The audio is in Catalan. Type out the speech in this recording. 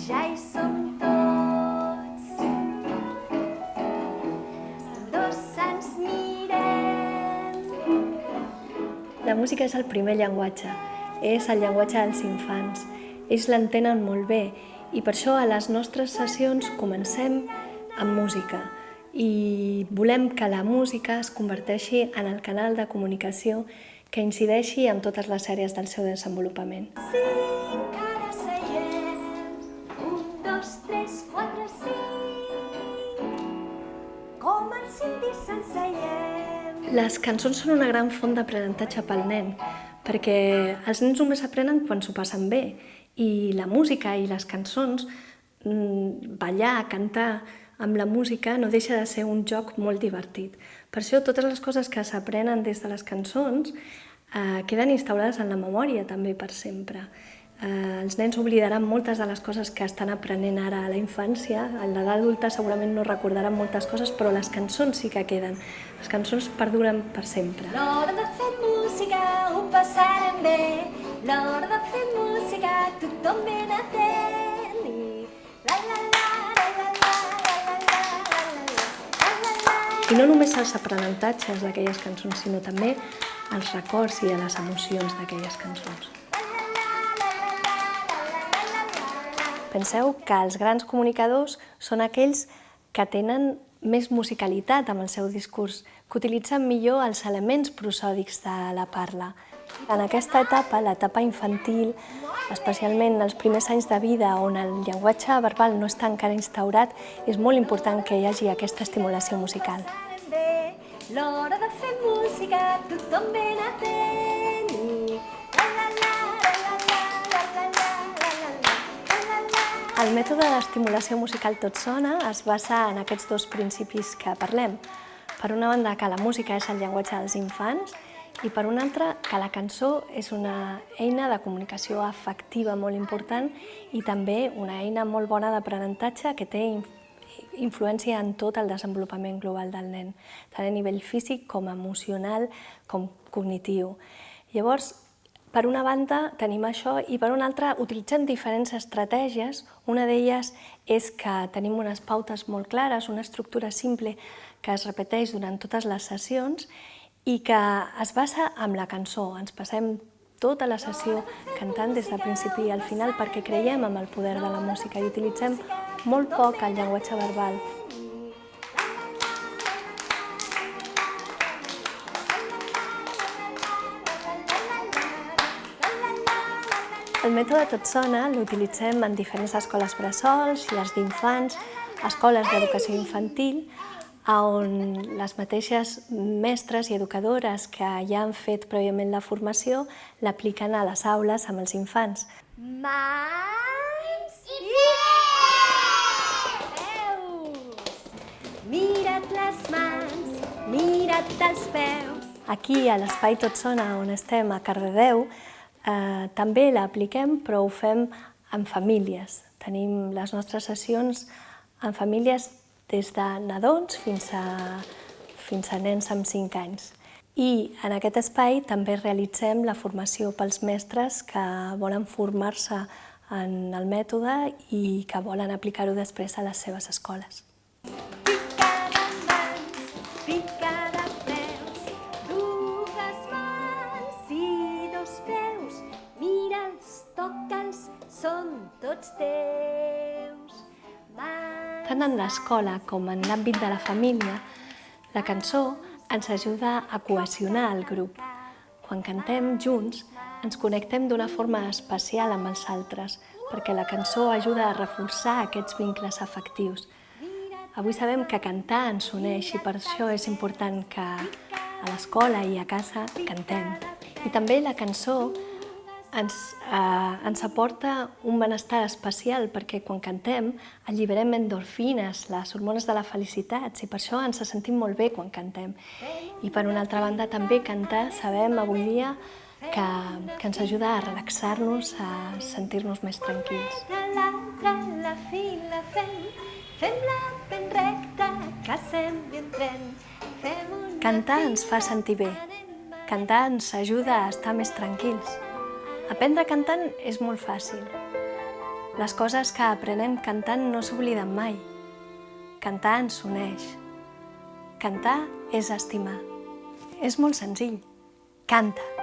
ja hi som tots. Dos ens mirem. La música és el primer llenguatge, és el llenguatge dels infants. Ells l'entenen molt bé i per això a les nostres sessions comencem amb música i volem que la música es converteixi en el canal de comunicació que incideixi en totes les àrees del seu desenvolupament. 5, ara seiem. 1, 2, 3, 4, 5. Com ens sentís ens seiem. Les cançons són una gran font d'aprenentatge pel nen, perquè els nens només aprenen quan s'ho passen bé i la música i les cançons, ballar, cantar amb la música no deixa de ser un joc molt divertit. Per això totes les coses que s'aprenen des de les cançons queden instaurades en la memòria també per sempre. Els nens oblidaran moltes de les coses que estan aprenent ara a la infància. A l'edat adulta segurament no recordaran moltes coses, però les cançons sí que queden. Les cançons perduren per sempre. L'hora de fer música ho passarem bé. L'hora de fer música tothom ben atent. I la la la la la la la la la la. I no només els aprenentatges d'aquelles cançons, sinó també els records i les emocions d'aquelles cançons. Penseu que els grans comunicadors són aquells que tenen més musicalitat amb el seu discurs, que utilitzen millor els elements prosòdics de la parla. En aquesta etapa, l'etapa infantil, especialment els primers anys de vida on el llenguatge verbal no està encara instaurat, és molt important que hi hagi aquesta estimulació musical. L'hora de fer música tothom ben atent. I la la la la la la la la la la la. El mètode d'estimulació musical Tot sona es basa en aquests dos principis que parlem. Per una banda, que la música és el llenguatge dels infants i per una altra, que la cançó és una eina de comunicació afectiva molt important i també una eina molt bona d'aprenentatge que té influència en tot el desenvolupament global del nen, tant a nivell físic com emocional com cognitiu. Llavors, per una banda tenim això i per una altra utilitzem diferents estratègies. Una d'elles és que tenim unes pautes molt clares, una estructura simple que es repeteix durant totes les sessions i que es basa en la cançó. Ens passem tota la sessió cantant des del principi al final perquè creiem en el poder de la música i utilitzem molt poc el llenguatge verbal. El mètode Tot sona l'utilitzem en diferents escoles bressols, llars d'infants, escoles d'educació infantil, on les mateixes mestres i educadores que ja han fet prèviament la formació l'apliquen a les aules amb els infants. Mans i peus! Mira't les mans, mira't els peus. Aquí, a l'Espai Tot sona, on estem a Cardedeu, també l'apliquem, però ho fem amb famílies. Tenim les nostres sessions amb famílies des de nadons fins a nens amb 5 anys. I en aquest espai també realitzem la formació pels mestres que volen formar-se en el mètode i que volen aplicar-ho després a les seves escoles. Pica de mans, pica de peus, dues mans i dos peus. Mira'ls, toca'ls, són tots teus. Tant en l'escola com en l'àmbit de la família, la cançó ens ajuda a cohesionar el grup. Quan cantem junts, ens connectem d'una forma especial amb els altres, perquè la cançó ajuda a reforçar aquests vincles afectius. Avui sabem que cantar ens uneix i per això és important que a l'escola i a casa cantem. I també la cançó ens aporta un benestar especial perquè quan cantem alliberem endorfines, les hormones de la felicitat, i per això ens sentim molt bé quan cantem. I per una altra banda també cantar sabem avui dia que ens ajuda a relaxar-nos, a sentir-nos més tranquils. La fila fem-la ben recta, que sembli un tren. Cantar ens fa sentir bé. Cantar ens ajuda a estar més tranquils. Aprendre cantant és molt fàcil. Les coses que aprenem cantant no s'obliden mai. Cantar ens uneix. Cantar és estimar. És molt senzill. Canta.